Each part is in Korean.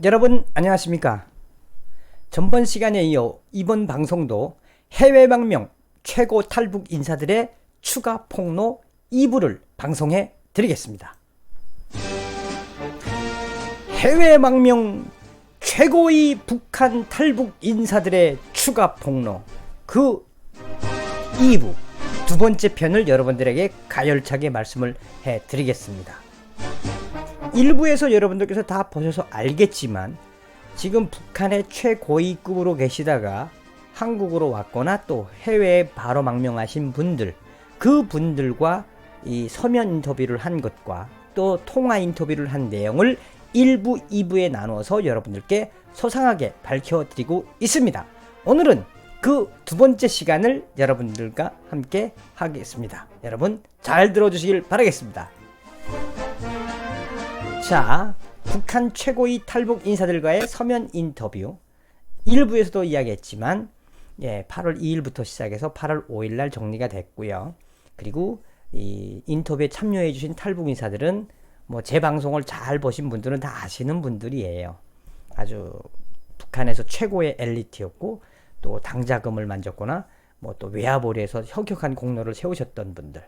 여러분 안녕하십니까? 전번 시간에 이어 이번 방송도 해외 망명 최고 탈북 인사들의 추가 폭로 2부를 방송해 드리겠습니다. 해외 망명 최고의 북한 탈북 인사들의 추가 폭로 그 2부 두 번째 편을 여러분들에게 가열차게 말씀을 해 드리겠습니다. 1부에서 여러분들께서 다 보셔서 알겠지만 지금 북한의 최고위급으로 계시다가 한국으로 왔거나 또 해외에 바로 망명하신 분들, 그 분들과 이 서면 인터뷰를 한 것과 또 통화 인터뷰를 한 내용을 1부, 2부에 나누어서 여러분들께 소상하게 밝혀드리고 있습니다. 오늘은 그 두 번째 시간을 여러분들과 함께 하겠습니다. 여러분 잘 들어주시길 바라겠습니다. 자, 북한 최고의 탈북 인사들과의 서면 인터뷰 1부에서도 이야기했지만 8월 2일부터 시작해서 8월 5일날 정리가 됐고요. 그리고 이 인터뷰에 참여해 주신 탈북 인사들은 뭐 제 방송을 잘 보신 분들은 다 아시는 분들이에요. 아주 북한에서 최고의 엘리트였고 또 당자금을 만졌거나 뭐 또 외화벌이에서 혁혁한 공로를 세우셨던 분들,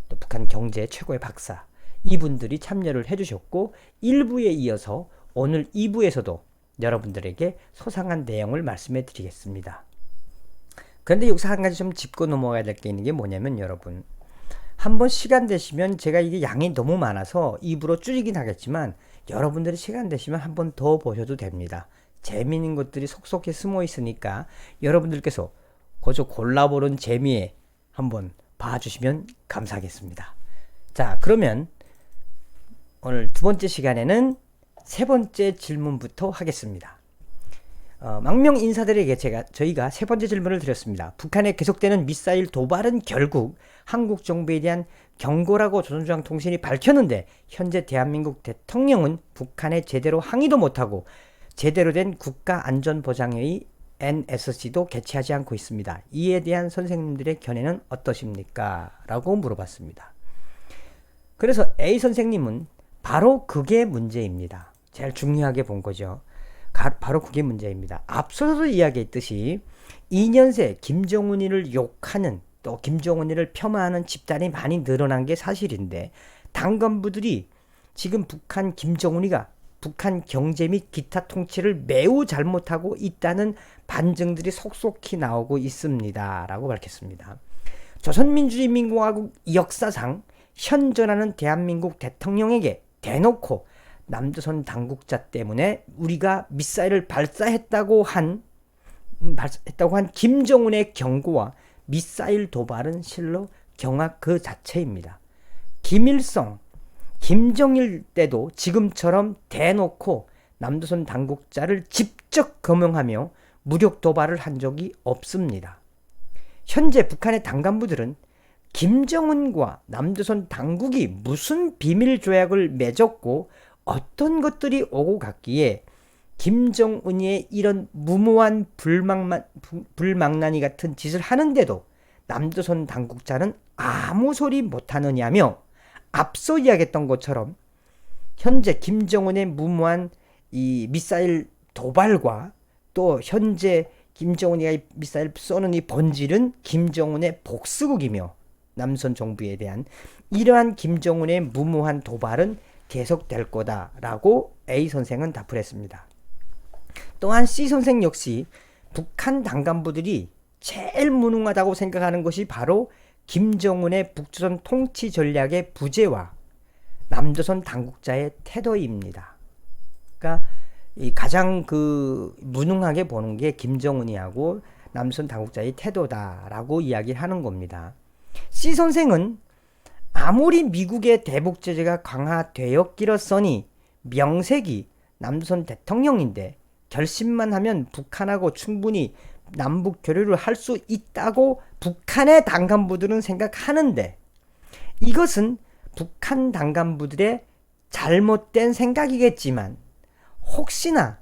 또 북한 경제 최고의 박사, 이분들이 참여를 해주셨고 1부에 이어서 오늘 2부에서도 여러분들에게 소상한 내용을 말씀해 드리겠습니다. 그런데 여기서 한 가지 좀 짚고 넘어가야 될 게 있는 게 뭐냐면, 여러분 한번 시간 되시면, 제가 이게 양이 너무 많아서 2부로 줄이긴 하겠지만 여러분들이 시간 되시면 한번 더 보셔도 됩니다. 재미있는 것들이 속속히 숨어 있으니까 여러분들께서 그저 골라보는 재미에 한번 봐주시면 감사하겠습니다. 자, 그러면 오늘 두 번째 시간에는 세 번째 질문부터 하겠습니다. 망명 인사들에게 저희가 세 번째 질문을 드렸습니다. 북한에 계속되는 미사일 도발은 결국 한국 정부에 대한 경고라고 조선중앙통신이 밝혔는데, 현재 대한민국 대통령은 북한에 제대로 항의도 못하고 제대로 된 국가안전보장회의 NSC도 개최하지 않고 있습니다. 이에 대한 선생님들의 견해는 어떠십니까? 라고 물어봤습니다. 그래서 A 선생님은 바로 그게 문제입니다. 제일 중요하게 본 거죠. 바로 그게 문제입니다. 앞서서도 이야기했듯이 2년새 김정은이를 욕하는, 또 김정은이를 폄하하는 집단이 많이 늘어난 게 사실인데, 당간부들이 지금 북한 김정은이가 북한 경제 및 기타 통치를 매우 잘못하고 있다는 반증들이 속속히 나오고 있습니다. 라고 밝혔습니다. 조선민주주의인민공화국 역사상 현존하는 대한민국 대통령에게 대놓고 남조선 당국자 때문에 우리가 미사일을 발사했다고 한 김정은의 경고와 미사일 도발은 실로 경악 그 자체입니다. 김일성, 김정일 때도 지금처럼 대놓고 남조선 당국자를 직접 거명하며 무력 도발을 한 적이 없습니다. 현재 북한의 당간부들은 김정은과 남조선 당국이 무슨 비밀 조약을 맺었고 어떤 것들이 오고 갔기에 김정은의 이런 무모한 불망나니 같은 짓을 하는데도 남조선 당국자는 아무 소리 못하느냐며, 앞서 이야기했던 것처럼 현재 김정은의 무모한 이 미사일 도발과 또 현재 김정은이 미사일 쏘는 이 본질은 김정은의 복수국이며, 남선 정부에 대한 이러한 김정은의 무모한 도발은 계속될 거다라고 A 선생은 답을 했습니다. 또한 C 선생 역시 북한 당간부들이 제일 무능하다고 생각하는 것이 바로 김정은의 북조선 통치 전략의 부재와 남조선 당국자의 태도입니다. 그러니까 가장 무능하게 보는 게 김정은이하고 남조선 당국자의 태도다라고 이야기하는 겁니다. C 선생은 아무리 미국의 대북 제재가 강화되었기로서니 명색이 남조선 대통령인데 결심만 하면 북한하고 충분히 남북 교류를 할 수 있다고 북한의 당간부들은 생각하는데, 이것은 북한 당간부들의 잘못된 생각이겠지만 혹시나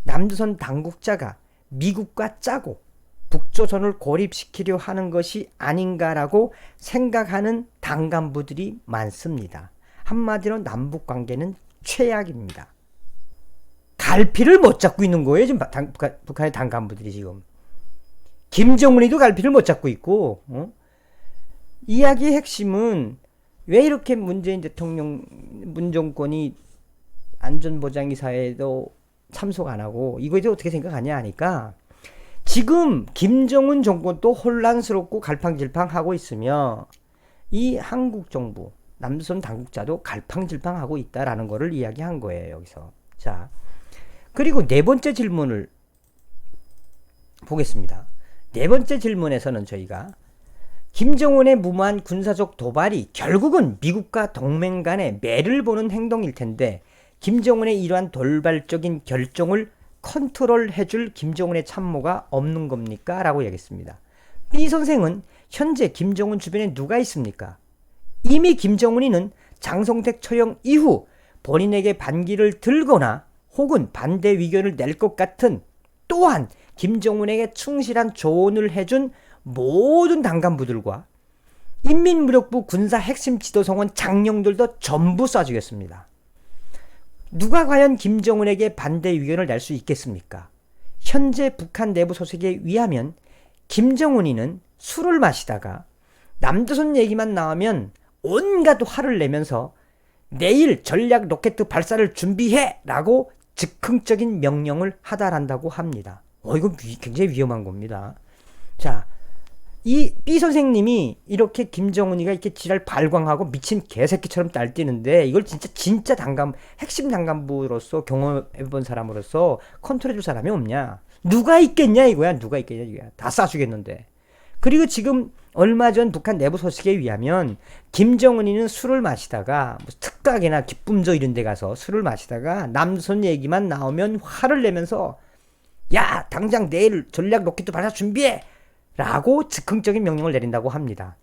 남조선 당국자가 미국과 짜고 북조선을 고립시키려 하는 것이 아닌가라고 생각하는 당간부들이 많습니다. 한마디로 남북관계는 최악입니다. 갈피를 못 잡고 있는 거예요. 지금 북한의 당 간부들이 지금. 김정은이도 갈피를 못 잡고 있고, 이야기의 핵심은 왜 이렇게 문재인 대통령, 문정권이 안전보장이사회에도 참석 안 하고 이거에 대해 어떻게 생각하냐 하니까 지금 김정은 정권도 혼란스럽고 갈팡질팡하고 있으며 이 한국 정부, 남조선 당국자도 갈팡질팡하고 있다라는 거를 이야기한 거예요, 여기서. 자, 그리고 네 번째 질문을 보겠습니다. 네 번째 질문에서는 저희가 김정은의 무모한 군사적 도발이 결국은 미국과 동맹 간의 매를 보는 행동일 텐데 김정은의 이러한 돌발적인 결정을 컨트롤해줄 김정은의 참모가 없는 겁니까? 라고 얘기했습니다. B 선생은 현재 김정은 주변에 누가 있습니까? 이미 김정은이는 장성택 처형 이후 본인에게 반기를 들거나 혹은 반대 의견을 낼 것 같은, 또한 김정은에게 충실한 조언을 해준 모든 당 간부들과 인민무력부 군사 핵심 지도성원 장령들도 전부 쏴주겠습니다. 누가 과연 김정은에게 반대 의견을 낼 수 있겠습니까? 현재 북한 내부 소식에 의하면 김정은이는 술을 마시다가 남조선 얘기만 나오면 온갖 화를 내면서 내일 전략 로켓 발사를 준비해! 라고 즉흥적인 명령을 하달한다고 합니다. 이거 굉장히 위험한 겁니다. 자, 이 B 선생님이 이렇게 김정은이가 이렇게 지랄 발광하고 미친 개새끼처럼 날뛰는데 이걸 진짜 핵심 당간부로서 경험해본 사람으로서 컨트롤해줄 사람이 없냐? 누가 있겠냐 이거야? 누가 있겠냐 이거야? 다 쏴주겠는데. 그리고 지금 얼마 전 북한 내부 소식에 의하면 김정은이는 술을 마시다가 특각이나 기쁨조 이런 데 가서 술을 마시다가 남선 얘기만 나오면 화를 내면서 야 당장 내일 전략 로켓 발사 준비해! 라고 즉흥적인 명령을 내린다고 합니다.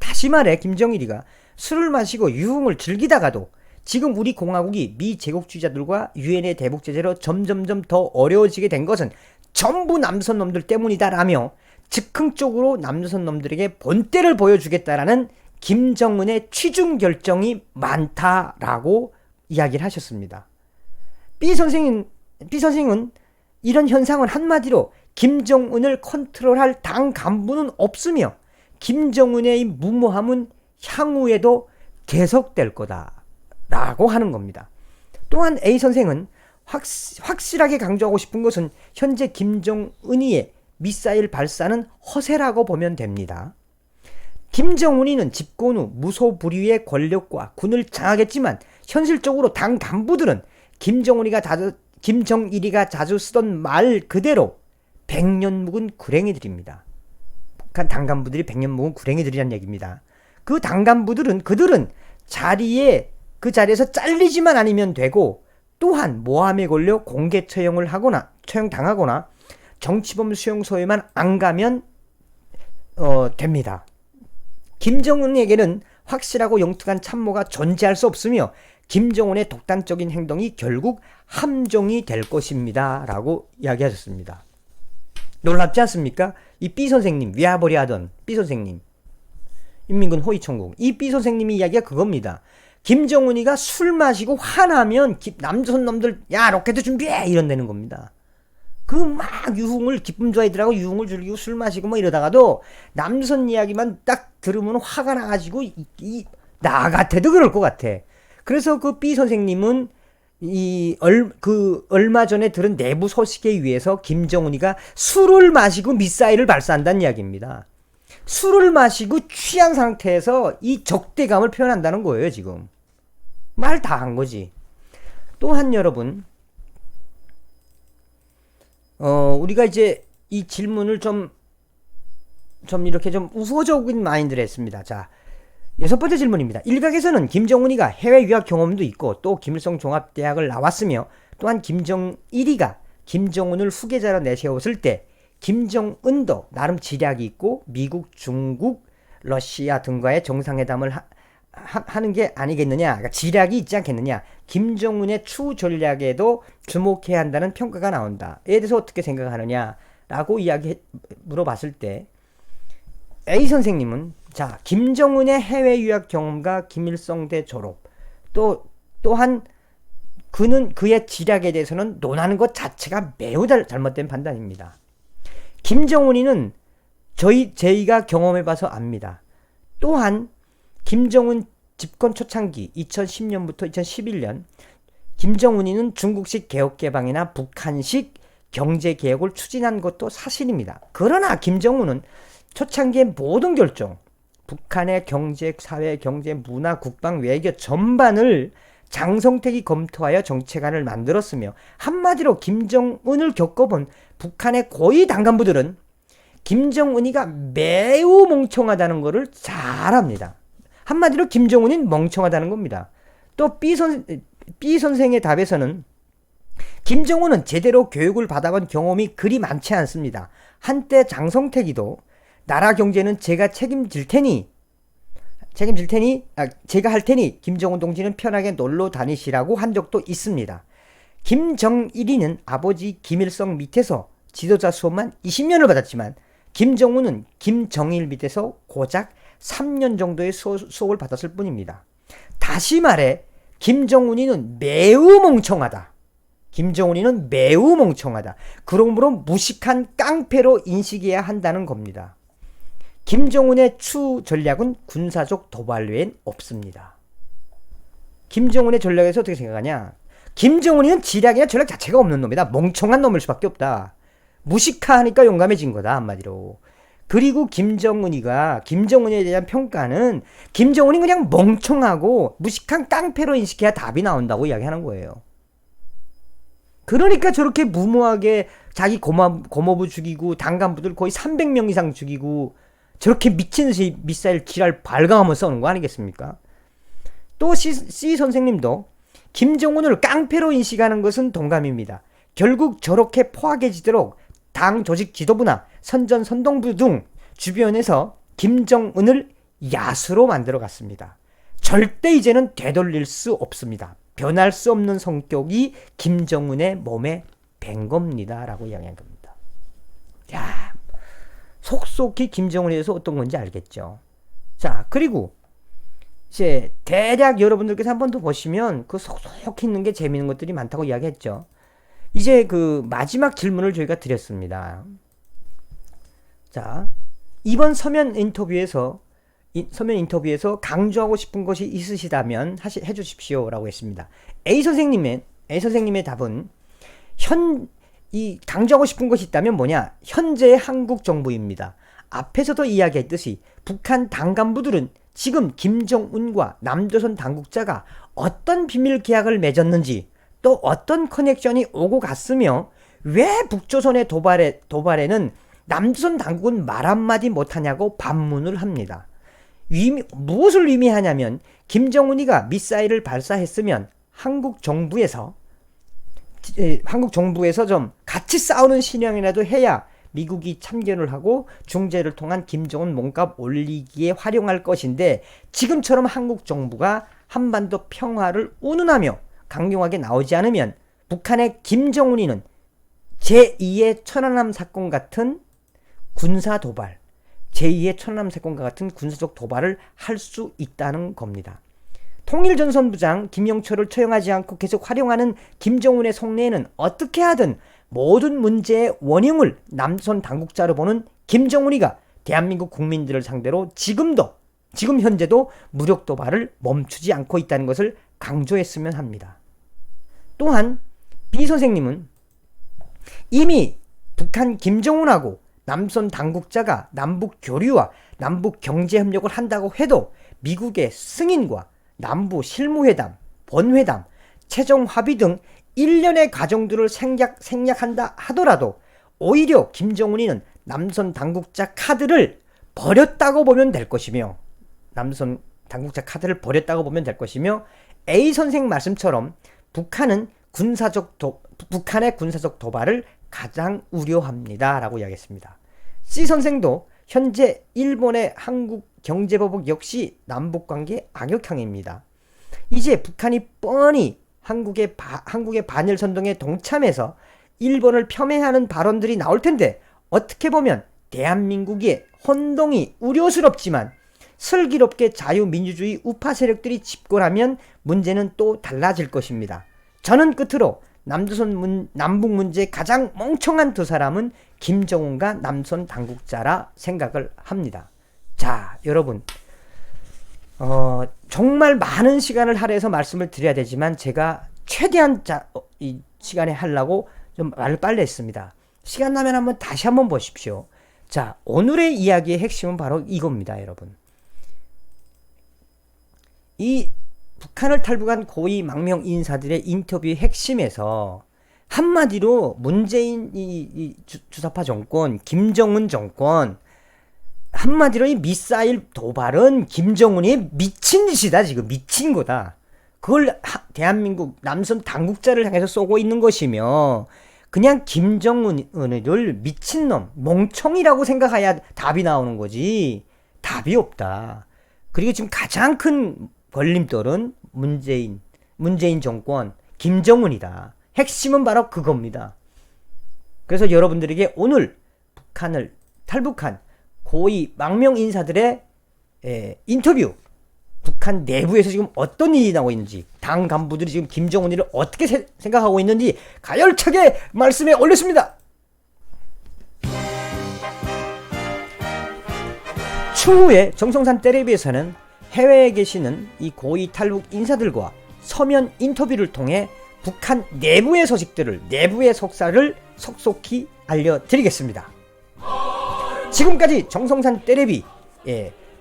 다시 말해 김정일이가 술을 마시고 유흥을 즐기다가도 지금 우리 공화국이 미 제국주의자들과 유엔의 대북 제재로 점점점 더 어려워지게 된 것은 전부 남조선 놈들 때문이다라며 즉흥적으로 남조선 놈들에게 본때를 보여주겠다라는 김정은의 취중 결정이 많다라고 이야기를 하셨습니다. B 선생은 이런 현상은 한마디로 김정은을 컨트롤할 당 간부는 없으며 김정은의 무모함은 향후에도 계속될 거다라고 하는 겁니다. 또한 A 선생은 확실하게 강조하고 싶은 것은 현재 김정은이의 미사일 발사는 허세라고 보면 됩니다. 김정은이는 집권 후 무소불위의 권력과 군을 장악했지만 현실적으로 당 간부들은 김정일이가 자주 쓰던 말 그대로 백년 묵은 구랭이들입니다. 북한 당 간부들이 백년 묵은 구랭이들이란 얘기입니다. 그 당 간부들은 그들은 그 자리에서 잘리지만 않으면 되고 또한 모함에 걸려 공개 처형당하거나 정치범 수용소에만 안 가면 됩니다. 김정은에게는 확실하고 영특한 참모가 존재할 수 없으며 김정은의 독단적인 행동이 결국 함정이 될 것입니다. 라고 이야기하셨습니다. 놀랍지 않습니까? 이 B 선생님, 위아버리 하던 B 선생님, 인민군 호위총국, 이 B 선생님이 이야기가 그겁니다. 김정은이가 술 마시고 화나면 남조선 놈들 야 로켓 준비해! 이런다는 겁니다. 그 막 유흥을 기쁨 좋아이들하고 유흥을 즐기고 술 마시고 뭐 이러다가도 남조선 이야기만 딱 들으면 화가 나가지고 나 같아도 그럴 것 같아. 그래서 그 B 선생님은 얼마 전에 들은 내부 소식에 의해서 김정은이가 술을 마시고 미사일을 발사한다는 이야기입니다. 술을 마시고 취한 상태에서 이 적대감을 표현한다는 거예요, 지금. 말 다 한 거지. 또한 여러분, 우리가 이제 이 질문을 좀 이렇게 좀 우호적인 마인드를 했습니다. 자, 6번째 질문입니다. 일각에서는 김정은이가 해외 유학 경험도 있고 또 김일성 종합대학을 나왔으며 또한 김정일이가 김정은을 후계자로 내세웠을 때 김정은도 나름 지략이 있고 미국, 중국, 러시아 등과의 정상회담을 하는 게 아니겠느냐. 그러니까 지략이 있지 않겠느냐. 김정은의 추후 전략에도 주목해야 한다는 평가가 나온다. 이에 대해서 어떻게 생각하느냐 라고 물어봤을 때 A 선생님은 자, 김정은의 해외 유학 경험과 김일성대 졸업, 또한 그는 그의 지략에 대해서는 논하는 것 자체가 매우 잘못된 판단입니다. 김정은이는 저희가 경험해봐서 압니다. 또한 김정은 집권 초창기 2010년부터 2011년 김정은이는 중국식 개혁개방이나 북한식 경제개혁을 추진한 것도 사실입니다. 그러나 김정은은 초창기의 모든 결정, 북한의 경제, 사회, 경제, 문화, 국방, 외교 전반을 장성택이 검토하여 정책안을 만들었으며 한마디로 김정은을 겪어본 북한의 고위 당간부들은 김정은이가 매우 멍청하다는 것을 잘 압니다. 한마디로 김정은은 멍청하다는 겁니다. 또 B 선생의 답에서는 김정은은 제대로 교육을 받아본 경험이 그리 많지 않습니다. 한때 장성택이도 나라 경제는 제가 제가 할 테니 김정은 동지는 편하게 놀러 다니시라고 한 적도 있습니다. 김정일이는 아버지 김일성 밑에서 지도자 수업만 20년을 받았지만 김정은은 김정일 밑에서 고작 3년 정도의 수업을 받았을 뿐입니다. 다시 말해 김정은이는 매우 멍청하다. 그러므로 무식한 깡패로 인식해야 한다는 겁니다. 김정은의 추 전략은 군사적 도발 외엔 없습니다. 김정은의 전략에서 어떻게 생각하냐? 김정은이는 지략이나 전략 자체가 없는 놈이다. 멍청한 놈일 수밖에 없다. 무식하니까 용감해진 거다, 한마디로. 그리고 김정은에 대한 평가는 김정은이 그냥 멍청하고 무식한 깡패로 인식해야 답이 나온다고 이야기하는 거예요. 그러니까 저렇게 무모하게 자기 고모부 죽이고 당간부들 거의 300명 이상 죽이고 저렇게 미친듯이 미사일 지랄 발광하면서 싸우는 거 아니겠습니까? 또 C 선생님도 김정은을 깡패로 인식하는 것은 동감입니다. 결국 저렇게 포악해지도록 당 조직 지도부나 선동부 등 주변에서 김정은을 야수로 만들어 갔습니다. 절대 이제는 되돌릴 수 없습니다. 변할 수 없는 성격이 김정은의 몸에 밴 겁니다. 라고 이야기한 겁니다. 야, 속속히 김정은에 대해서 어떤 건지 알겠죠. 자, 그리고 이제 대략 여러분들께서 한 번 더 보시면 그 속속히 있는 게 재미있는 것들이 많다고 이야기했죠. 이제 그 마지막 질문을 저희가 드렸습니다. 자, 이번 서면 인터뷰에서 강조하고 싶은 것이 있으시다면 해주십시오 라고 했습니다. A 선생님의 답은 강조하고 싶은 것이 있다면 뭐냐? 현재의 한국 정부입니다. 앞에서도 이야기했듯이 북한 당간부들은 지금 김정은과 남조선 당국자가 어떤 비밀 계약을 맺었는지 또 어떤 커넥션이 오고 갔으며 왜 북조선의 도발에는 남조선 당국은 말 한마디 못하냐고 반문을 합니다. 무엇을 의미하냐면 김정은이가 미사일을 발사했으면 한국 정부에서 좀 같이 싸우는 신형이라도 해야 미국이 참견을 하고 중재를 통한 김정은 몸값 올리기에 활용할 것인데 지금처럼 한국 정부가 한반도 평화를 운운하며 강경하게 나오지 않으면 북한의 김정은이는 제2의 천안함 사건 같은 군사 도발, 제2의 천안함 사건과 같은 군사적 도발을 할 수 있다는 겁니다. 통일전선부장 김영철을 처형하지 않고 계속 활용하는 김정은의 속내에는 어떻게 하든 모든 문제의 원흉을 남조선 당국자로 보는 김정은이가 대한민국 국민들을 상대로 지금 현재도 무력 도발을 멈추지 않고 있다는 것을 강조했으면 합니다. 또한 B 선생님은 이미 북한 김정은하고 남조선 당국자가 남북 교류와 남북 경제 협력을 한다고 해도 미국의 승인과 남부 실무회담, 본회담, 최종 합의 등 일련의 과정들을 생략한다 하더라도 오히려 김정은이는 남조선 당국자 카드를 버렸다고 보면 될 것이며 A 선생 말씀처럼 북한의 군사적 도발을 가장 우려합니다. 라고 이야기했습니다. C 선생도 현재 일본의 한국 경제보복 역시 남북관계 악역향입니다. 이제 북한이 뻔히 한국의 반일 선동에 동참해서 일본을 폄훼하는 발언들이 나올 텐데 어떻게 보면 대한민국의 혼동이 우려스럽지만 슬기롭게 자유민주주의 우파 세력들이 집권하면 문제는 또 달라질 것입니다. 저는 끝으로 남북 문제 가장 멍청한 두 사람은 김정은과 남선 당국자라 생각을 합니다. 자, 여러분, 정말 많은 시간을 할애해서 말씀을 드려야 되지만 제가 최대한 이 시간에 하려고 좀 말을 빨리 했습니다. 시간 나면 한번 다시 한번 보십시오. 자, 오늘의 이야기의 핵심은 바로 이겁니다, 여러분. 이 북한을 탈북한 고위 망명 인사들의 인터뷰의 핵심에서 한마디로 문재인 이 주사파 정권, 김정은 정권, 한마디로 이 미사일 도발은 김정은이 미친 짓이다. 지금 미친 거다. 그걸 대한민국 남선 당국자를 향해서 쏘고 있는 것이며, 그냥 김정은을 미친놈, 멍청이라고 생각해야 답이 나오는 거지 답이 없다. 그리고 지금 가장 큰 걸림돌은 문재인 정권, 김정은이다. 핵심은 바로 그겁니다. 그래서 여러분들에게 오늘 북한을 탈북한 고위 망명 인사들의 인터뷰, 북한 내부에서 지금 어떤 일이 나오고 있는지, 당 간부들이 지금 김정은이를 어떻게 생각하고 있는지 가열차게 말씀해 올렸습니다. 추후에 정성산 텔레비에서는 해외에 계시는 이 고위 탈북 인사들과 서면 인터뷰를 통해 북한 내부의 소식들을, 내부의 속사를 속속히 알려드리겠습니다. 지금까지 정성산 텔레비,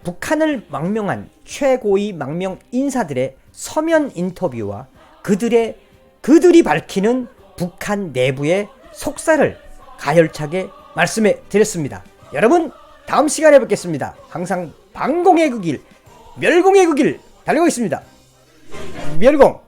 북한을 망명한 최고위 망명 인사들의 서면 인터뷰와 그들이 밝히는 북한 내부의 속사를 가열차게 말씀해 드렸습니다. 여러분, 다음 시간에 뵙겠습니다. 항상 방공의 그 길, 멸공의 그 길 달리고 있습니다. 멸공!